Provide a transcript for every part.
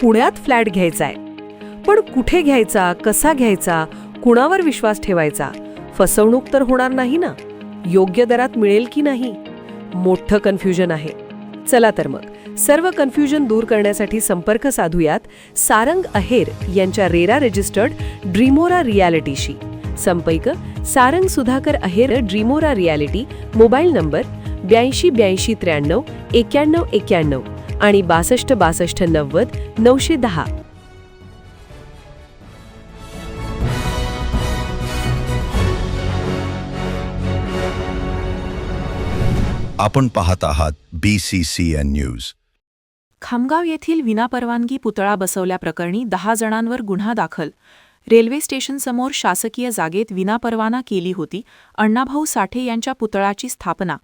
पुण्यात फ्लॅट घ्यायचाय. पण कुठे घ्यायचा, कसा घ्यायचा, कुणावर विश्वास ठेवायचा? फसवणूक तर होणार नाही ना? योग्य दरात मिळेल की नाही? मोठं कन्फ्युजन आहे. चला तर मग सर्व कन्फ्युजन दूर करण्यासाठी संपर्क साधूयात सारंग अहेर यांच्या रेरा रजिस्टर्ड ड्रीमोरा रियालिटीशी. संपर्क सारंग सुधाकर अहेर, ड्रीमोरा रियालिटी. मोबाईल नंबर 82 83 91 91 आणि 62 62 90 910. आपण पाहत आहात BCCN न्यूज. खामगाव येथील विनापरवानगी पुतळा बसवल्याप्रकरणी 10 जणांवर गुन्हा दाखल. रेल्वे स्टेशनसमोर शासकीय जागेत विनापरवाना केली होती अण्णाभाऊ साठे यांच्या पुतळ्याची स्थापना.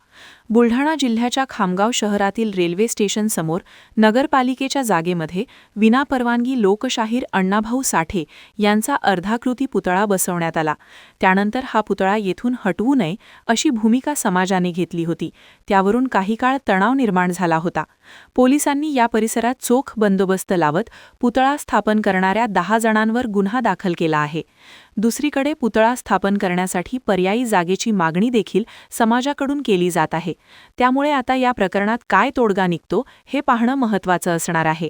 बुलढाणा जिल्ह्याच्या खामगाव शहरातील रेल्वे स्टेशनसमोर नगरपालिकेच्या जागेमध्ये विनापरवानगी लोकशाहीर अण्णाभाऊ साठे यांचा अर्धाकृती पुतळा बसवण्यात आला. त्यानंतर हा पुतळा येथून हटवू नये अशी भूमिका समाजाने घेतली होती. त्यावरून काही काळ तणाव निर्माण झाला होता. पोलिसांनी या परिसरात चोख बंदोबस्त लावत पुतळा स्थापन करणाऱ्या 10 जणांवर गुन्हा दाखल केला आहे. दुसरीकडे पुतळा स्थापन करण्यासाठी पर्यायी जागेची मागणी देखील समाजाकडून केली जात आहे. त्यामुळे आता या प्रकरणात काय तोडगा निघतो हे पाहणं महत्त्वाचं असणार आहे.